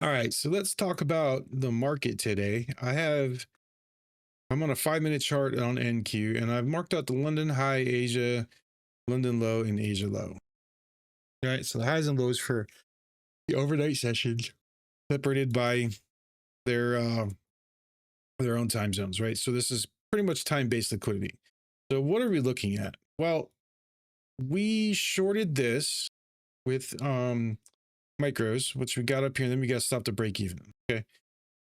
All right, so let's talk about the market today. I'm on a 5 minute chart on NQ, and I've marked out the London high, Asia, London low, and Asia low. All right, so the highs and lows for the overnight sessions separated by their uh, their own time zones, right? So this is pretty much time-based liquidity. So what are we looking at? Well, we shorted this with micros, which we got up here, and then we got to stop the break even. Okay.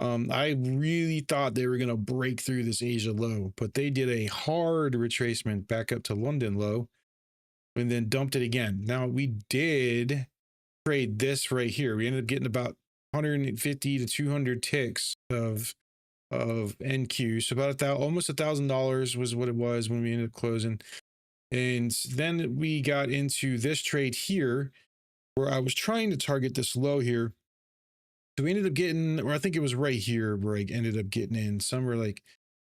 I really thought they were going to break through this Asia low, but they did a hard retracement back up to London low and then dumped it again. Now we did trade this right here. We ended up getting about 150 to 200 ticks of NQ. So about almost $1,000 was what it was when we ended up closing. And then we got into this trade here where I was trying to target this low here. So we ended up getting, or I think it was right here where I ended up getting in somewhere like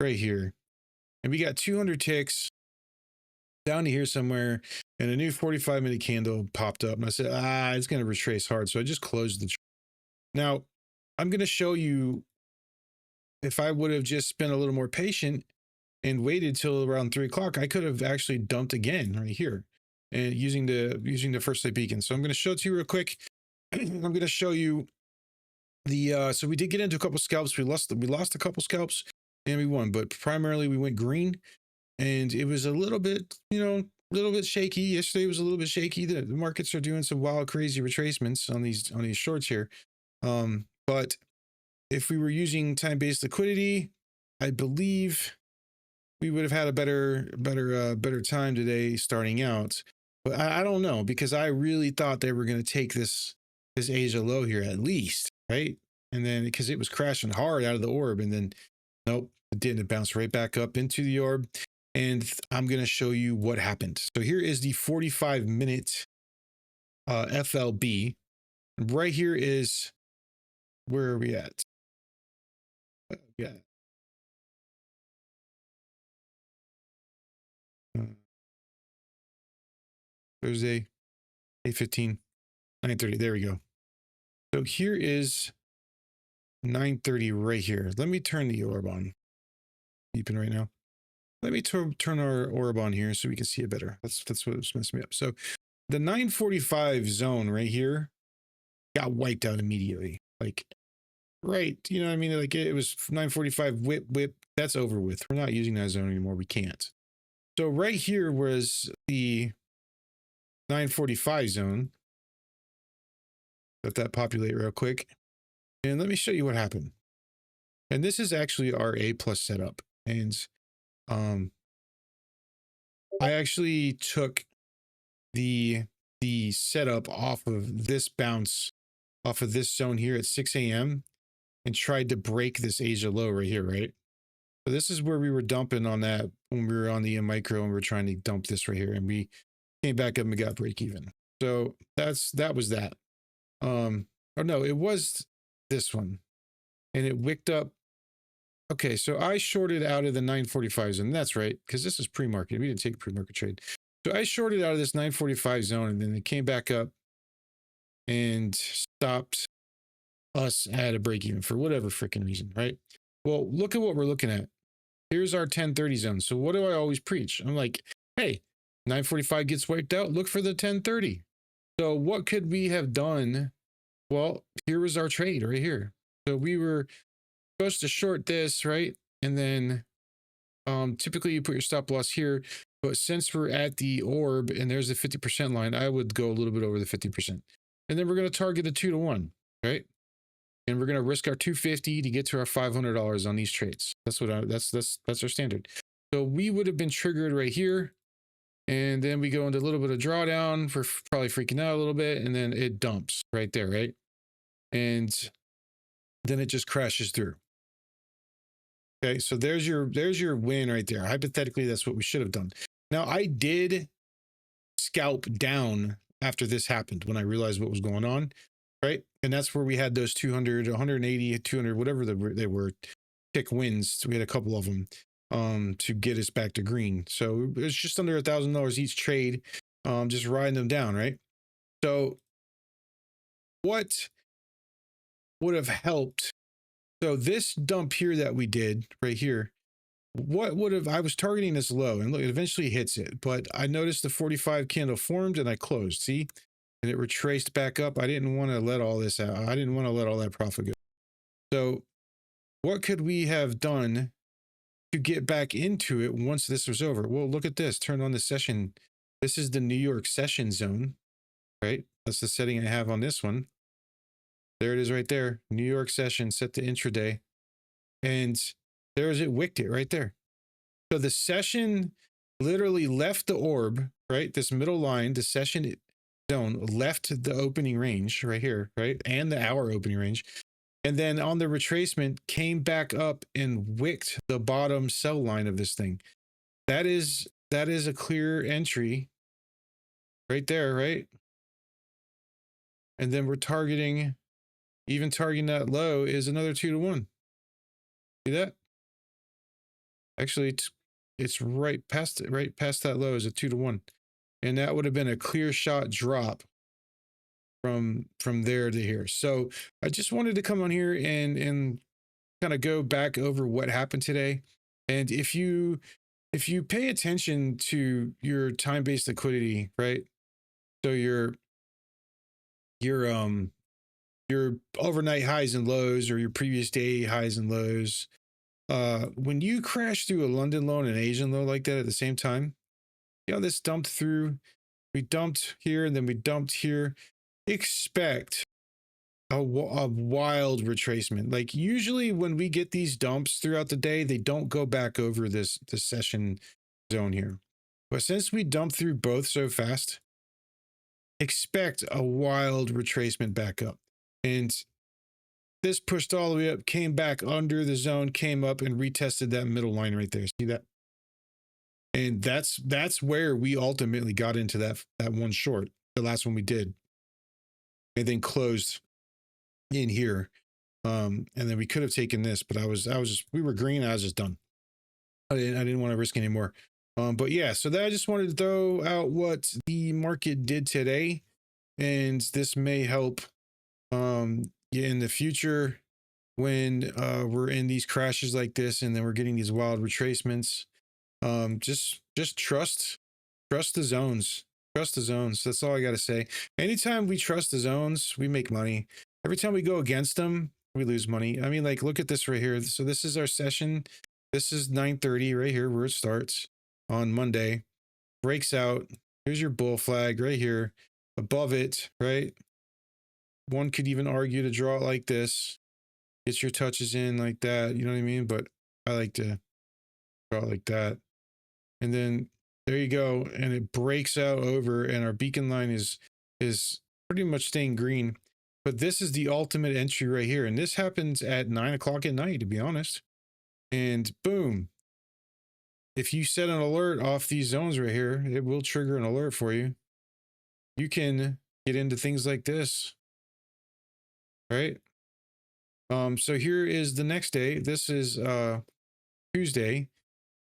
right here. And we got 200 ticks down to here somewhere, and a new 45-minute candle popped up. And I said, it's going to retrace hard. So I just closed the trade. Now, I'm going to show you if I would have just been a little more patient and waited till around 3 o'clock, I could have actually dumped again right here and using the first light beacon. So I'm going to show it to you real quick. I'm going to show you so we did get into a couple scalps. We lost a couple scalps and we won, but primarily we went green, and it was a little bit, a little bit shaky. Yesterday was a little bit shaky. The markets are doing some wild, crazy retracements on these shorts here. But if we were using time-based liquidity, I believe we would have had a better time today starting out. But I don't know, because I really thought they were going to take this Asia low here at least, right? And then because it was crashing hard out of the orb, and then nope, it didn't. It bounced right back up into the orb. And I'm going to show you what happened. So here is the 45-minute FLB. Right here is, where are we at? Yeah. Thursday, 8:15, 9:30. There we go. So here is 9:30 right here. Let me turn the orb on. Beeping right now. Let me turn our orb on here so we can see it better. That's what was messing me up. So the 9:45 zone right here got wiped out immediately. Like, right, you know what I mean? Like, it was 9:45 whip. That's over with. We're not using that zone anymore. We can't. So right here was the 9:45 zone. Let that populate real quick. And let me show you what happened. And this is actually our A+ setup. And I actually took the setup off of this bounce, off of this zone here at 6 a.m. and tried to break this Asia low right here, right? So this is where we were dumping on that when we were on the micro, and we were trying to dump this right here, and we came back up and got break even. So that was that. Oh no, it was this one, and it wicked up. Okay, so I shorted out of the 9:45 zone. That's right, because this is pre-market. We didn't take a pre-market trade. So I shorted out of this 9:45 zone, and then it came back up and stopped us at a break even for whatever freaking reason, right? Well, look at what we're looking at. Here's our 10:30 zone. So what do I always preach? I'm like, hey, 9:45 gets wiped out. Look for the 10:30. So what could we have done? Well, here was our trade right here. So we were supposed to short this, right? And then typically you put your stop loss here, but since we're at the orb and there's a 50% line, I would go a little bit over the 50%. And then we're going to target a 2-to-1, right? And we're going to risk our 250 to get to our $500 on these trades. That's our standard. So we would have been triggered right here. And then we go into a little bit of drawdown for probably freaking out a little bit. And then it dumps right there, right? And then it just crashes through. Okay, so there's your win right there. Hypothetically, that's what we should have done. Now, I did scalp down after this happened when I realized what was going on, right? And that's where we had those 200, 180, 200, whatever they were, tick wins. We had a couple of them to get us back to green. So it was just under $1,000 each trade, just riding them down, right? So what would have helped. So this dump here that we did right here, what would have, I was targeting this low and look, it eventually hits it, but I noticed the 45 candle formed and I closed, see, and it retraced back up. I didn't want to let all this out. I didn't want to let all that profit go. So what could we have done to get back into it once this was over? Well, look at this, turn on the session. This is the New York session zone, right? That's the setting I have on this one. There it is right there. New York session, set to intraday. And there's it, wicked it right there. So the session literally left the orb, right? This middle line, the session zone left the opening range right here, right? And the hour opening range. And then on the retracement came back up and wicked the bottom sell line of this thing. That is a clear entry right there, right? And then we're targeting, even targeting that low is another 2 to 1. See that? Actually, it's right past that low is a 2 to 1. And that would have been a clear shot drop from there to here. So I just wanted to come on here and kind of go back over what happened today. And if you pay attention to your time-based liquidity, right? So your overnight highs and lows, or your previous day highs and lows, when you crash through a London low and an Asian low like that at the same time, you know, this dumped through, we dumped here and then we dumped here, expect a wild retracement. Like usually when we get these dumps throughout the day, they don't go back over the session zone here. But since we dumped through both so fast, expect a wild retracement back up. And this pushed all the way up, came back under the zone, came up and retested that middle line right there. See that? And that's where we ultimately got into that one short, the last one we did, and then closed in here. And then we could have taken this, but I was just, we were green. I was just done. I didn't want to risk anymore. But yeah, so that I just wanted to throw out what the market did today, and this may help in the future when we're in these crashes like this, and then we're getting these wild retracements. Just trust the zones. Trust the zones. That's all I got to say. Anytime we trust the zones, we make money. Every time we go against them, we lose money. I mean, like, look at this right here. So this is our session. This is 9:30 right here where it starts on Monday. Breaks out. Here's your bull flag right here. Above it, right? One could even argue to draw it like this. Get your touches in like that. You know what I mean? But I like to draw it like that. And then there you go. And it breaks out over, and our beacon line is pretty much staying green. But this is the ultimate entry right here. And this happens at 9 o'clock at night, to be honest. And boom. If you set an alert off these zones right here, it will trigger an alert for you. You can get into things like this, right? So here is the next day. This is Tuesday.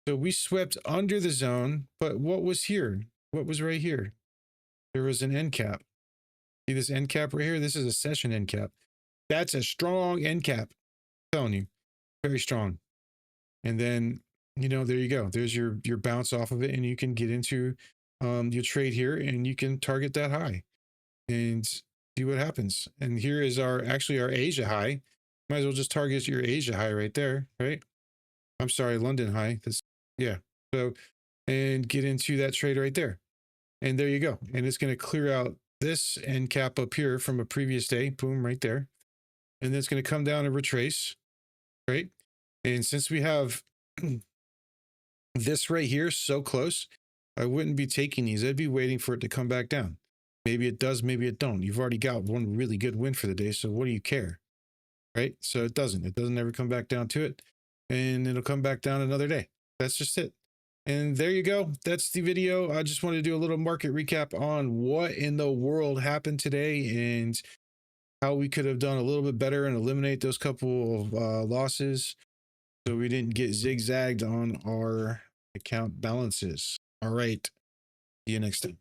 So we swept under the zone, but what was here? What was right here? There was an end cap. See this end cap right here? This is a session end cap. That's a strong end cap. I'm telling you, very strong. And then, you know, there you go. There's your bounce off of it, and you can get into your trade here, and you can target that high and see what happens. And here is our Asia high. Might as well just target your Asia high right there, right? I'm sorry, London high. That's, yeah. So, and get into that trade right there. And there you go. And it's going to clear out this end cap up here from a previous day. Boom, right there. And then it's going to come down and retrace, right? And since we have this right here so close, I wouldn't be taking these. I'd be waiting for it to come back down. Maybe it does, maybe it don't. You've already got one really good win for the day, so what do you care? Right? So it doesn't ever come back down to it, and it'll come back down another day. That's just it. And there you go. That's the video. I just wanted to do a little market recap on what in the world happened today and how we could have done a little bit better and eliminate those couple of losses so we didn't get zigzagged on our account balances. All right. See you next time.